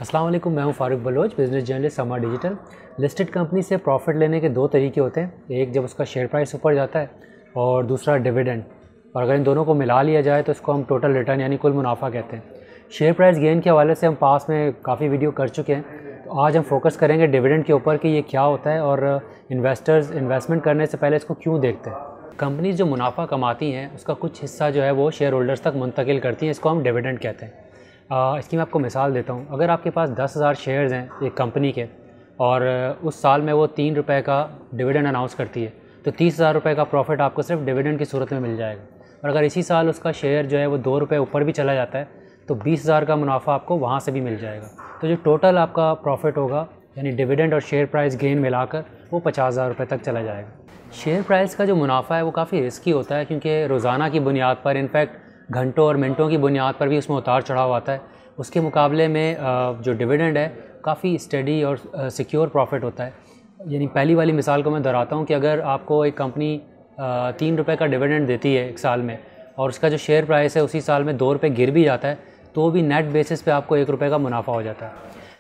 अस्सलाम वालेकुम, मैं हूं फारूक बलोच, बिज़नेस जर्नलिस्ट समा डिजिटल। लिस्टेड कंपनी से प्रॉफिट लेने के दो तरीके होते हैं, एक जब उसका शेयर प्राइस ऊपर जाता है और दूसरा डिविडेंड। और अगर इन दोनों को मिला लिया जाए तो इसको हम टोटल रिटर्न यानी कुल मुनाफा कहते हैं। शेयर प्राइस गेन के हवाले से हम पास में काफ़ी वीडियो कर चुके हैं, तो आज हम फोकस करेंगे डिविडेंड के ऊपर कि ये क्या होता है और इन्वेस्टर्स इन्वेस्टमेंट करने से पहले इसको क्यों देखते हैं। कंपनीज जो मुनाफा कमाती हैं उसका कुछ हिस्सा जो है वो शेयर होल्डर्स तक मुंतकिल करती हैं, इसको हम डिविडेंड कहते हैं। इसकी मैं आपको मिसाल देता हूँ। अगर आपके पास 10,000 शेयर्स हैं एक कंपनी के और उस साल में वो 3 रुपये का डिविडेंड अनाउंस करती है, तो 30,000 रुपये का प्रॉफिट आपको सिर्फ डिविडेंड की सूरत में मिल जाएगा। और अगर इसी साल उसका शेयर जो है वो 2 रुपये ऊपर भी चला जाता है तो 20,000 का मुनाफा आपको वहाँ से भी मिल जाएगा। तो जो टोटल आपका प्रॉफिट होगा यानी डिविडेंड और शेयर प्राइस गेन मिलाकर वो 50,000 रुपये तक चला जाएगा। शेयर प्राइस का जो मुनाफा है वो काफ़ी रिस्की होता है, क्योंकि रोज़ाना की बुनियाद पर, इनफैक्ट घंटों और मिनटों की बुनियाद पर भी उसमें उतार चढ़ाव आता है। उसके मुकाबले में जो डिविडेंड है काफ़ी स्टेडी और सिक्योर प्रॉफिट होता है। यानी पहली वाली मिसाल को मैं दोहराता हूँ कि अगर आपको एक कंपनी 3 रुपये का डिविडेंड देती है एक साल में और उसका जो शेयर प्राइस है उसी साल में 2 रुपये गिर भी जाता है, तो भी नेट बेसिस पे आपको 1 रुपये का मुनाफा हो जाता है।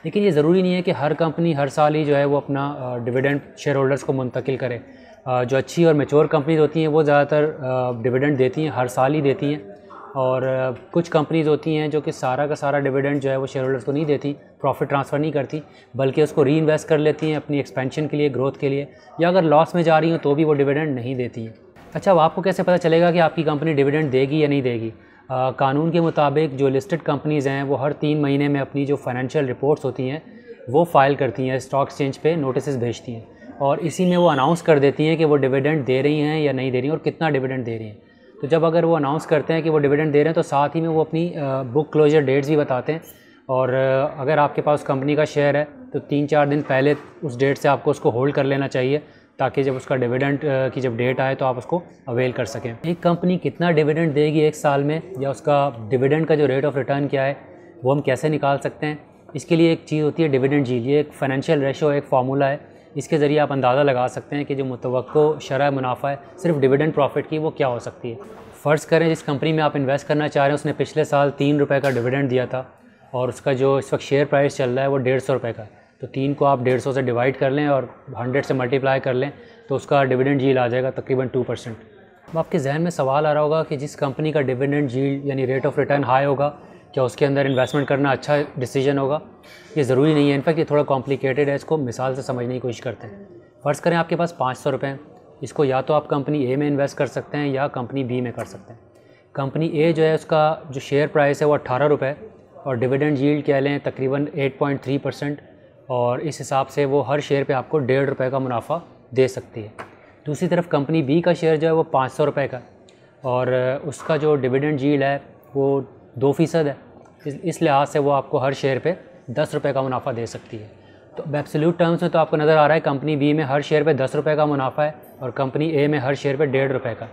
लेकिन ये ज़रूरी नहीं है कि हर कंपनी हर साल ही जो है वो अपना डिविडेंड शेयर होल्डर्स को मुंतकिल करे। जो अच्छी और मैच्योर कंपनीज होती हैं वो ज़्यादातर डिविडेंड देती हैं, हर साल ही देती हैं। और कुछ कंपनीज़ होती हैं जो कि सारा का सारा डिविडेंड जो है वो शेयर होल्डर्स को नहीं देती, प्रॉफिट ट्रांसफ़र नहीं करती, बल्कि उसको री इन्वेस्ट कर लेती हैं अपनी एक्सपेंशन के लिए, ग्रोथ के लिए, या अगर लॉस में जा रही हो तो भी वो डिविडेंड नहीं देती हैं। अच्छा, अब आपको कैसे पता चलेगा कि आपकी कंपनी डिविडेंड देगी या नहीं देगी? कानून के मुताबिक जो लिस्टेड कंपनीज़ हैं वो हर 3 महीने में अपनी जो फाइनेंशियल रिपोर्ट्स होती हैं वो फाइल करती हैं, स्टॉक एक्सचेंज पे नोटिस भेजती हैं और इसी में वो अनाउंस कर देती हैं कि वो डिविडेंड दे रही हैं या नहीं दे रही हैं और कितना डिविडेंड दे रही हैं। तो जब अगर वो अनाउंस करते हैं कि वो डिविडेंड दे रहे हैं तो साथ ही में वो अपनी बुक क्लोजर डेट्स भी बताते हैं। और अगर आपके पास कंपनी का शेयर है तो 3-4 दिन पहले उस डेट से आपको उसको होल्ड कर लेना चाहिए, ताकि जब उसका डिविडेंड की जब डेट आए तो आप उसको अवेल कर सकें। एक कंपनी कितना डिविडेंड देगी एक साल में, या उसका डिविडेंड का जो रेट ऑफ रिटर्न क्या है वो हम कैसे निकाल सकते हैं? इसके लिए एक चीज़ होती है डिविडेंड यील्ड। ये एक फाइनेंशियल रेशो, एक फार्मूला है। इसके ज़रिए आप अंदाज़ा लगा सकते हैं कि जो मुतवक्को शरह मुनाफा है सिर्फ डिविडेंड प्रॉफिट की वो क्या हो सकती है। फ़र्ज़ करें जिस कंपनी में आप इन्वेस्ट करना चाह रहे हैं उसने पिछले साल 3 रुपये का डिविडेंड दिया था और उसका जो इस वक्त शेयर प्राइस चल रहा है वो 150 रुपये का है। तो 3 को आप 150 से डिवाइड कर लें और 100 से मल्टीप्लाई कर लें तो उसका डिविडेंड यील्ड आ जाएगा तकरीबन 2%। अब आपके जहन में सवाल आ रहा होगा कि जिस कंपनी का डिविडेंड यील्ड यानी रेट ऑफ रिटर्न हाई होगा, क्या उसके अंदर इन्वेस्टमेंट करना अच्छा डिसीजन होगा? ये ज़रूरी नहीं है, इनफैक्ट ये थोड़ा कॉम्प्लिकेटेड है। इसको मिसाल से समझने की कोशिश करते हैं। फ़र्ज़ करें आपके पास 500 रुपये हैं, इसको या तो आप कंपनी ए में इन्वेस्ट कर सकते हैं या कंपनी बी में कर सकते हैं। कंपनी ए जो है उसका जो शेयर प्राइस है वो 18 रुपये और डिविडेंड यील्ड कह लें तकरीबन 8.3%, और इस हिसाब से वो हर शेयर पे आपको 1.5 रुपये का मुनाफा दे सकती है। दूसरी तरफ कंपनी बी का शेयर जो है वो 500 रुपये का और उसका जो डिविडेंड यील्ड है वो 2% है। इस लिहाज से वो आपको हर शेयर पे 10 रुपये का मुनाफा दे सकती है। तो एब्सोल्यूट टर्म्स में तो आपको नज़र आ रहा है कंपनी बी में हर शेयर पे 10 रुपये का मुनाफा है और कंपनी ए में हर शेयर पे 1.5 रुपये का।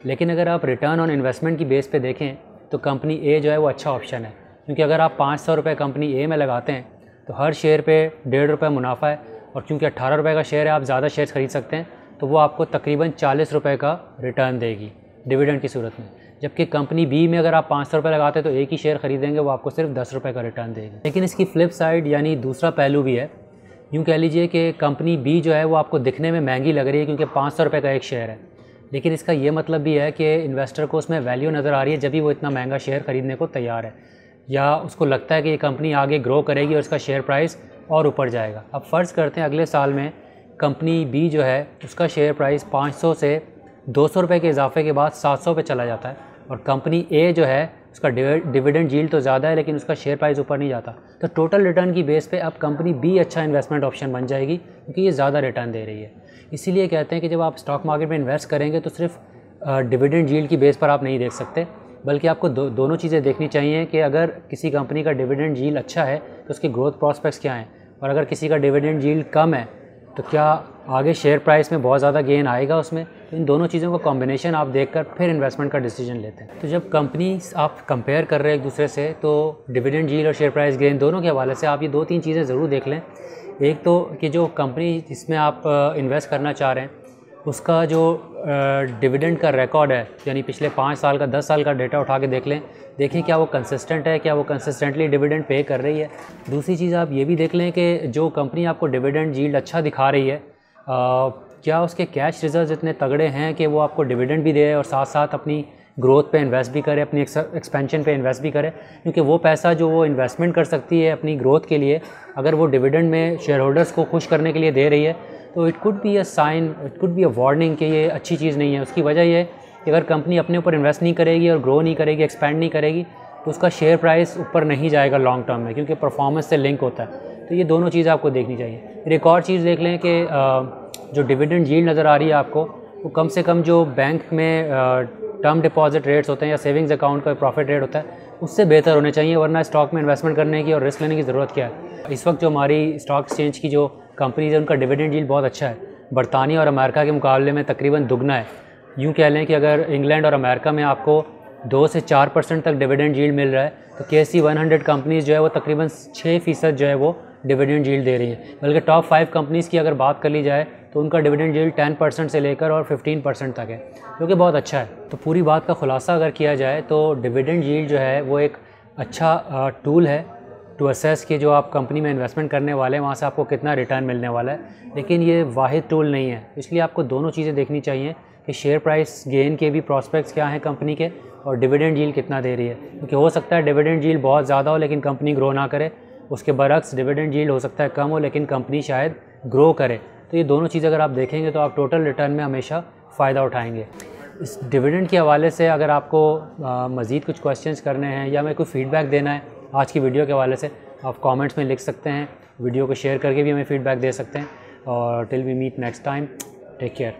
लेकिन अगर आप रिटर्न ऑन इन्वेस्टमेंट की बेस पे देखें तो कंपनी ए जो है वो अच्छा ऑप्शन है, क्योंकि अगर आप 500 रुपये कंपनी ए में लगाते हैं तो हर शेयर पे 1.5 रुपये मुनाफा है, और क्योंकि 18 रुपये का शेयर है आप ज़्यादा शेयर ख़रीद सकते हैं, तो वो आपको तकरीबन 40 रुपये का रिटर्न देगी डिविडेंड की सूरत में। जबकि कंपनी बी में अगर आप 500 रुपये लगाते हैं तो एक ही शेयर ख़रीदेंगे, वो आपको सिर्फ 10 रुपये का रिटर्न देगी। लेकिन इसकी फ्लिप साइड यानी दूसरा पहलू भी है। यूँ कह लीजिए कि कंपनी बी जो है वो आपको दिखने में महंगी लग रही है क्योंकि 500 रुपये का एक शेयर है, लेकिन इसका ये मतलब भी है कि इन्वेस्टर को उसमें वैल्यू नज़र आ रही है जब भी वो इतना महंगा शेयर ख़रीदने को तैयार है, या उसको लगता है कि ये कंपनी आगे ग्रो करेगी और इसका शेयर प्राइस और ऊपर जाएगा। अब फ़र्ज़ करते हैं अगले साल में कंपनी बी जो है उसका शेयर प्राइस 500 से 200 रुपये के इजाफे के बाद 700 पे चला जाता है, और कंपनी ए जो है उसका डिविडेंड यील्ड तो ज़्यादा है लेकिन उसका शेयर प्राइस ऊपर नहीं जाता, तो टोटल रिटर्न की बेस पे अब कंपनी बी अच्छा इन्वेस्टमेंट ऑप्शन बन जाएगी क्योंकि ये ज़्यादा रिटर्न दे रही है। इसीलिए कहते हैं कि जब आप स्टॉक मार्केट में इन्वेस्ट करेंगे तो सिर्फ डिविडेंड यील्ड की बेस पर आप नहीं देख सकते, बल्कि आपको दोनों चीज़ें देखनी चाहिए कि अगर किसी कंपनी का डिविडेंड यील्ड अच्छा है तो उसके ग्रोथ प्रॉस्पेक्ट्स क्या हैं, और अगर किसी का डिविडेंड यील्ड कम है तो क्या आगे शेयर प्राइस में बहुत ज़्यादा गेन आएगा उसमें। तो इन दोनों चीज़ों का कॉम्बिनेशन आप देखकर फिर इन्वेस्टमेंट का डिसीजन लेते हैं। तो जब कंपनी आप कंपेयर कर रहे हैं एक दूसरे से तो डिविडेंड यील्ड और शेयर प्राइस गेन दोनों के हवाले से आप ये 2-3 चीज़ें ज़रूर देख लें। एक तो कि जो कंपनी जिसमें आप इन्वेस्ट करना चाह रहे हैं उसका जो डिविडेंड का रिकॉर्ड है, यानी पिछले 5 साल का 10 साल का डेटा उठा के देख लें, देखें क्या वो कंसिस्टेंट है, क्या वो कंसिस्टेंटली डिविडेंड पे कर रही है। दूसरी चीज़ आप ये भी देख लें कि जो कंपनी आपको डिविडेंड यील्ड अच्छा दिखा रही है, क्या उसके कैश रिजर्व्स इतने तगड़े हैं कि वो आपको डिविडेंड भी दे और साथ साथ अपनी ग्रोथ पे इन्वेस्ट भी करे, अपनी एक्सपेंशन पे इन्वेस्ट भी करे। क्योंकि वो पैसा जो वो इन्वेस्टमेंट कर सकती है अपनी ग्रोथ के लिए, अगर वो डिविडेंड में शेयर होल्डर्स को खुश करने के लिए दे रही है, तो it could be a sign, it could be a warning कि ये अच्छी चीज़ नहीं है। उसकी वजह ये है कि अगर कंपनी अपने ऊपर इन्वेस्ट नहीं करेगी और ग्रो नहीं करेगी, एक्सपैंड नहीं करेगी, तो उसका शेयर प्राइस ऊपर नहीं जाएगा लॉन्ग टर्म में, क्योंकि परफॉर्मेंस से लिंक होता है। तो ये दोनों चीज़ आपको देखनी चाहिए। फिर एक और चीज़ देख लें कि जो डिविडेंड यील्ड नज़र आ रही है आपको, वो कम से कम जो बैंक में टर्म डिपॉजिट रेट्स होते हैं या सेविंग्स अकाउंट का प्रॉफिट रेट होता है, उससे बेहतर होने चाहिए, वरना स्टॉक में इन्वेस्टमेंट करने की और रिस्क लेने की ज़रूरत क्या है। इस वक्त जो हमारी स्टॉक एक्सचेंज की जो कंपनीज है, उनका डिविडेंड यील्ड बहुत अच्छा है, बरतानिया और अमेरिका के मुकाबले में तकरीबन दुगना है। यूँ कह लें कि अगर इंग्लैंड और अमेरिका में आपको 2 से 4% तक डिविडेंड यील्ड मिल रहा है, तो KSE 100 कंपनीज़ जो है वो तकरीबन 6% जो है वो डिविडेंड यील्ड दे रही हैं। बल्कि टॉप 5 कंपनीज़ की अगर बात कर ली जाए तो उनका डिविडेंड यील्ड 10% से लेकर और 15% तक है, जो कि बहुत अच्छा है। तो पूरी बात का खुलासा अगर किया जाए तो डिविडेंड यील्ड जो है वो एक अच्छा टूल है टू असेस कि जो आप कंपनी में इन्वेस्टमेंट करने वाले हैं वहाँ से आपको कितना रिटर्न मिलने वाला है, लेकिन ये वाहिद टूल नहीं है। इसलिए आपको दोनों चीज़ें देखनी चाहिए कि शेयर प्राइस गेन के भी प्रॉस्पेक्ट्स क्या हैं कंपनी के, और डिविडेंड यील्ड कितना दे रही है। क्योंकि हो सकता है डिविडेंड यील्ड बहुत ज़्यादा हो लेकिन कंपनी ग्रो ना करे, उसके बरक्स डिविडेंड यील्ड हो सकता है कम हो लेकिन कंपनी शायद ग्रो करे। तो ये दोनों चीज़ अगर आप देखेंगे तो आप टोटल रिटर्न में हमेशा फ़ायदा उठाएंगे। इस डिविडेंड के हवाले से अगर आपको मज़ीद कुछ क्वेश्चंस करने हैं या मैं कोई फ़ीडबैक देना है आज की वीडियो के हवाले से, आप कमेंट्स में लिख सकते हैं। वीडियो को शेयर करके भी हमें फ़ीडबैक दे सकते हैं। और till we meet next time, take care.